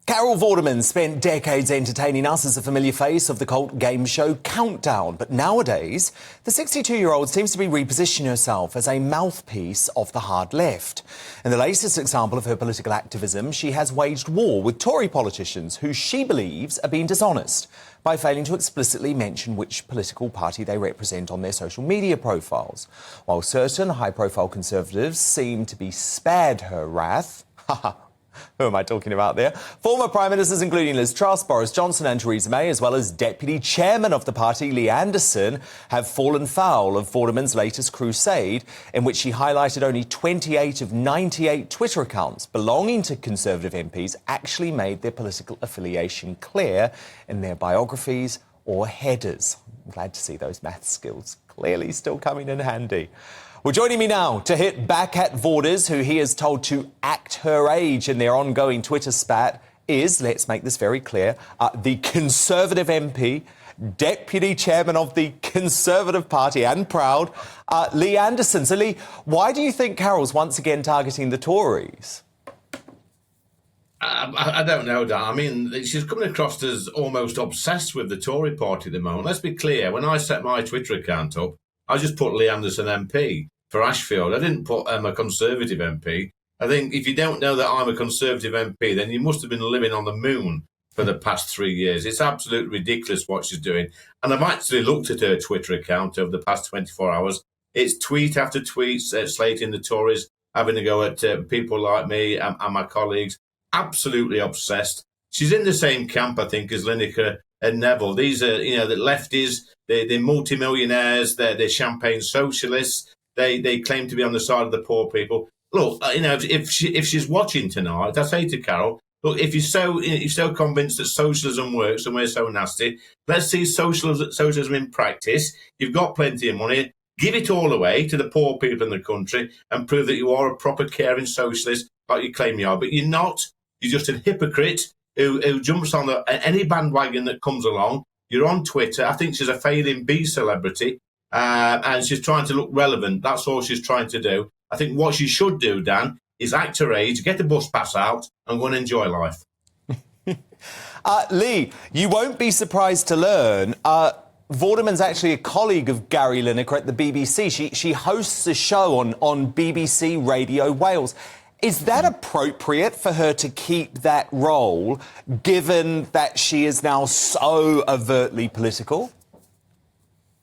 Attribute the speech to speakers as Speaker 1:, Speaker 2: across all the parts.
Speaker 1: Carol Vorderman spent decades entertaining us as a familiar face of the cult game show Countdown. But nowadays, the 62-year-old seems to be repositioning herself as a mouthpiece of the hard left. In the latest example of her political activism, she has waged war with Tory politicians who she believes are being dishonest by failing to explicitly mention which political party they represent on their social media profiles. While certain high-profile Conservatives seem to be spared her wrath, who am I talking about there? Former Prime Ministers, including Liz Truss, Boris Johnson and Theresa May, as well as Deputy Chairman of the party, Lee Anderson, have fallen foul of Vorderman's latest crusade, in which she highlighted only 28 of 98 Twitter accounts belonging to Conservative MPs actually made their political affiliation clear in their biographies or headers. I'm glad to see those maths skills clearly still coming in handy. Well, joining me now to hit back at Vorders, who he is told to act her age in their ongoing Twitter spat, is, let's make this very clear, the Conservative MP, Deputy Chairman of the Conservative Party, and proud, Lee Anderson. So, Lee, why do you think Carol's once again targeting the Tories?
Speaker 2: I don't know, Dan. I mean, she's coming across as almost obsessed with the Tory Party at the moment. Let's be clear, when I set my Twitter account up, I just put Lee Anderson MP for Ashfield. I didn't put a Conservative MP. I think if you don't know that I'm a Conservative MP, then you must have been living on the moon for the past 3 years. It's absolutely ridiculous what she's doing. And I've actually looked at her Twitter account over the past 24 hours. It's tweet after tweet, slating the Tories, having to go at people like me and my colleagues. Absolutely obsessed. She's in the same camp, I think, as Lineker and Neville. These are, the lefties, they're multimillionaires, they're champagne socialists. They claim to be on the side of the poor people. Look, if she's watching tonight, I say to Carol, look, if you're so convinced that socialism works and we're so nasty, let's see socialism in practice. You've got plenty of money. Give it all away to the poor people in the country and prove that you are a proper caring socialist like you claim you are. But you're not. You're just a hypocrite who jumps on any bandwagon that comes along. You're on Twitter. I think she's a failing B celebrity. And she's trying to look relevant. That's all she's trying to do. I think what she should do, Dan, is act her age, get the bus pass out, and go and enjoy life.
Speaker 1: Lee, you won't be surprised to learn Vorderman's actually a colleague of Gary Lineker at the BBC. She hosts a show on BBC Radio Wales. Is that appropriate for her to keep that role, given that she is now so overtly political?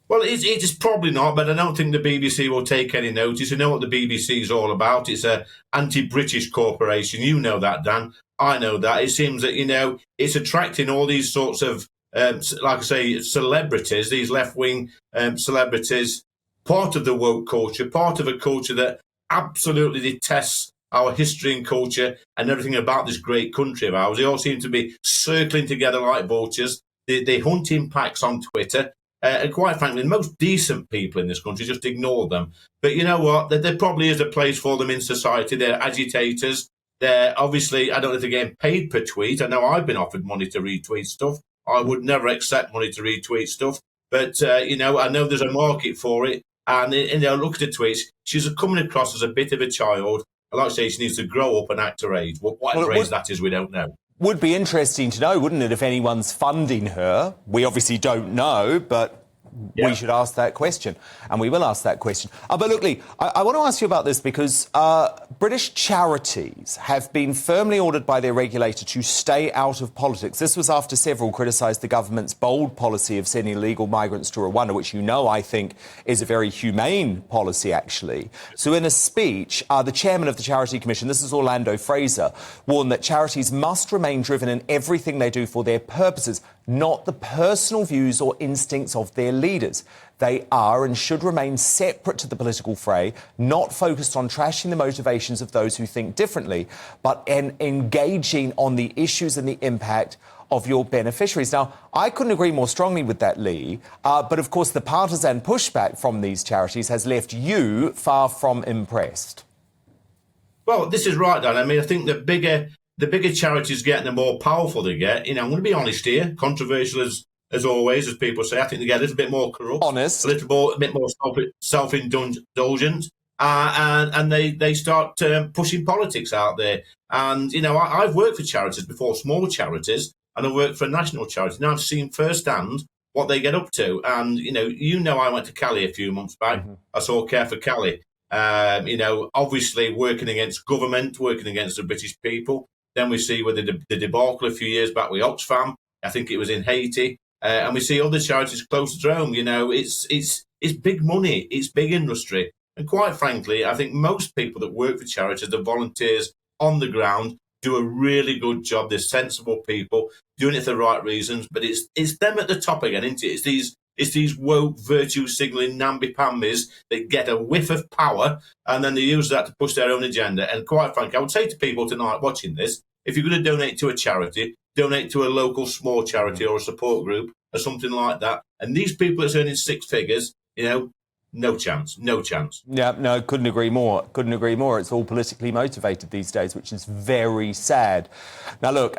Speaker 2: Well, it's probably not, but I don't think the BBC will take any notice. You know what the BBC is all about. It's an anti-British corporation. You know that, Dan. I know that. It seems that, it's attracting all these sorts of, like I say, celebrities, these left-wing celebrities, part of the woke culture, part of a culture that absolutely detests our history and culture and everything about this great country of ours. They all seem to be circling together like vultures. They hunt in packs on Twitter. And quite frankly, the most decent people in this country just ignore them. But you know what? There probably is a place for them in society. They're agitators. They're obviously, I don't know if they're getting paid per tweet. I know I've been offered money to retweet stuff. I would never accept money to retweet stuff. But, I know there's a market for it. And, look at the tweets. She's coming across as a bit of a child. I like to say she needs to grow up and act her age. Whatever age that is, we don't know.
Speaker 1: Would be interesting to know, wouldn't it, if anyone's funding her? We obviously don't know, but we should ask that question, and we will ask that question. But look, Lee, I want to ask you about this because British charities have been firmly ordered by their regulator to stay out of politics. This was after several criticised the government's bold policy of sending illegal migrants to Rwanda, which I think is a very humane policy, actually. So in a speech, the chairman of the Charity Commission, this is Orlando Fraser, warned that charities must remain driven in everything they do for their purposes, not the personal views or instincts of their leaders. They are and should remain separate to the political fray, not focused on trashing the motivations of those who think differently, but engaging on the issues and the impact of your beneficiaries. Now, I couldn't agree more strongly with that, Lee, but of course the partisan pushback from these charities has left you far from impressed.
Speaker 2: Well, this is right, Dan. I mean, I think the bigger charities get, the more powerful they get. I'm going to be honest here, controversial as always, as people say. I think they get a little bit more corrupt,
Speaker 1: honest,
Speaker 2: a bit more self-indulgent, and they start pushing politics out there. And, I've worked for charities before, small charities, and I've worked for a national charity. Now I've seen firsthand what they get up to. And, I went to Cali a few months back. Mm-hmm. I saw Care for Cali, obviously working against government, working against the British people. Then we see with the debacle a few years back with Oxfam. I think it was in Haiti. And we see other charities closer to home. It's big money. It's big industry. And quite frankly, I think most people that work for charities, the volunteers on the ground, do a really good job. They're sensible people doing it for the right reasons. But it's them at the top again, isn't it? It's these woke, virtue signalling namby-pambys that get a whiff of power and then they use that to push their own agenda. And quite frankly, I would say to people tonight watching this, if you're going to donate to a charity, donate to a local small charity or a support group or something like that. And these people that's earning six figures, no chance.
Speaker 1: Yeah, no, couldn't agree more. It's all politically motivated these days, which is very sad. Now, look,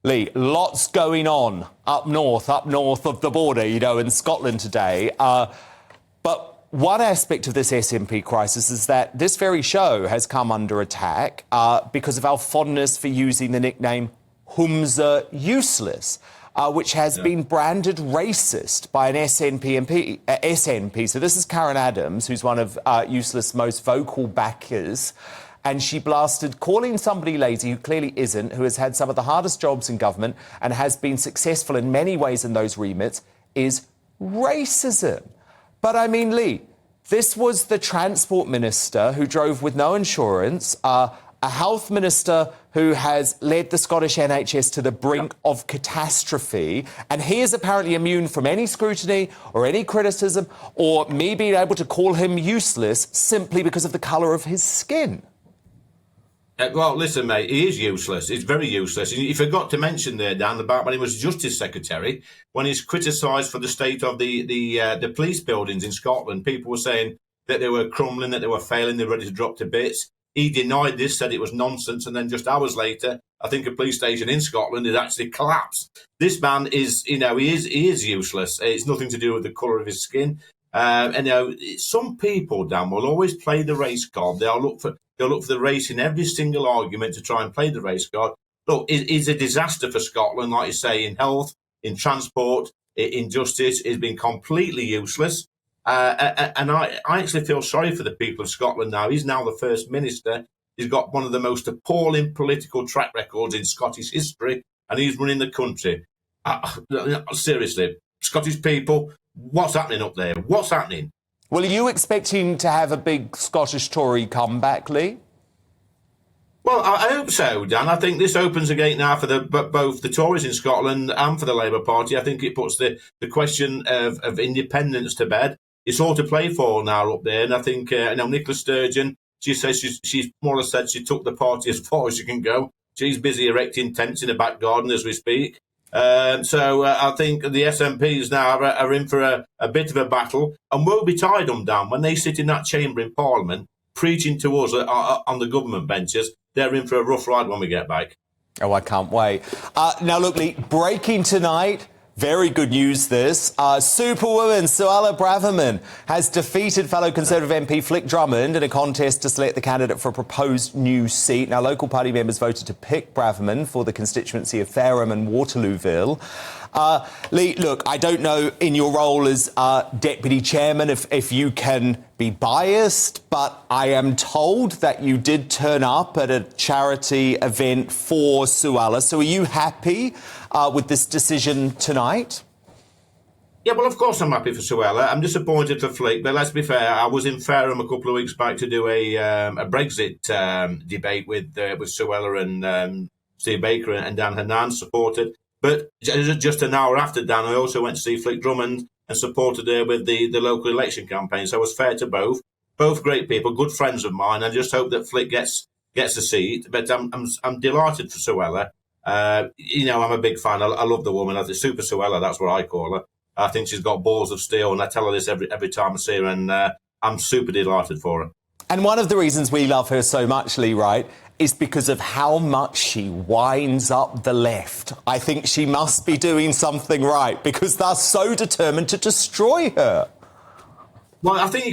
Speaker 1: Lee, lots going on up north of the border, in Scotland today. But one aspect of this SNP crisis is that this very show has come under attack because of our fondness for using the nickname Humza Useless, which has been branded racist by an SNP. So this is Karen Adams, who's one of Useless' most vocal backers. And she blasted calling somebody lazy who clearly isn't, who has had some of the hardest jobs in government and has been successful in many ways in those remits, is racism. But I mean, Lee, this was the transport minister who drove with no insurance, a health minister who has led the Scottish NHS to the brink of catastrophe, and he is apparently immune from any scrutiny or any criticism or me being able to call him useless simply because of the colour of his skin.
Speaker 2: Well, listen, mate, he is useless. He's very useless. You forgot to mention there, Dan, about when he was Justice Secretary, when he's criticised for the state of the police buildings in Scotland. People were saying that they were crumbling, that they were failing, they were ready to drop to bits. He denied this, said it was nonsense, and then just hours later, I think a police station in Scotland had actually collapsed. This man is, he is useless. It's nothing to do with the colour of his skin. Some people, Dan, will always play the race card. They'll look for the race in every single argument to try and play the race card. Look, it's a disaster for Scotland, like you say, in health, in transport, in justice. It's been completely useless. And I actually feel sorry for the people of Scotland now. He's now the First Minister. He's got one of the most appalling political track records in Scottish history, and he's running the country. Seriously, Scottish people, what's happening up there? What's happening?
Speaker 1: Well, are you expecting to have a big Scottish Tory comeback, Lee?
Speaker 2: Well, I hope so, Dan. I think this opens a gate now for both the Tories in Scotland and for the Labour Party. I think it puts the question of independence to bed. It's all to play for now up there. And I think, Nicola Sturgeon, she says she's more or less said she took the party as far as she can go. She's busy erecting tents in the back garden as we speak. So I think the SNPs now are in for a bit of a battle and will be tied them down when they sit in that chamber in Parliament preaching to us on the government benches. They're in for a rough ride when we get back.
Speaker 1: Oh, I can't wait. Now, look, Lee, breaking tonight. Very good news, this. Superwoman Suella Braverman has defeated fellow Conservative MP Flick Drummond in a contest to select the candidate for a proposed new seat. Now, local party members voted to pick Braverman for the constituency of Fareham and Waterlooville. Lee, look, I don't know in your role as Deputy Chairman if you can be biased, but I am told that you did turn up at a charity event for Suella. So are you happy with this decision tonight?
Speaker 2: Yeah, well, of course I'm happy for Suella. I'm disappointed for Flick, but let's be fair. I was in Fareham a couple of weeks back to do a Brexit debate with Suella and Steve Baker and Dan Hernan supported. But just an hour after Dan, I also went to see Flick Drummond and supported her with the local election campaign. So I was fair to both. Both great people, good friends of mine. I just hope that Flick gets a seat. But I'm delighted for Suella. I'm a big fan. I love the woman. I think Super Suella, that's what I call her. I think she's got balls of steel, and I tell her this every time I see her, and I'm super delighted for her.
Speaker 1: And one of the reasons we love her so much, Lee, right, is because of how much she winds up the left. I think she must be doing something right, because they're so determined to destroy her.
Speaker 2: Well, I think you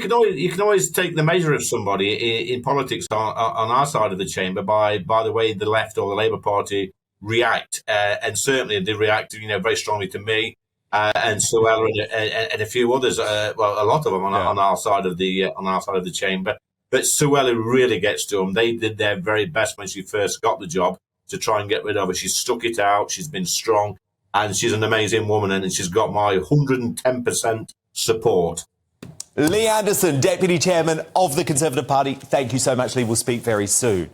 Speaker 2: can always take the measure of somebody in politics on our side of the chamber by the way the left or the Labour Party react, and certainly they react, very strongly to me and Suella and a few others. Well, a lot of them on our side of the chamber. But Suella really gets to them. They did their very best when she first got the job to try and get rid of her. She's stuck it out. She's been strong, and she's an amazing woman, and she's got my 110% support.
Speaker 1: Lee Anderson, Deputy Chairman of the Conservative Party, thank you so much, Lee. We'll speak very soon.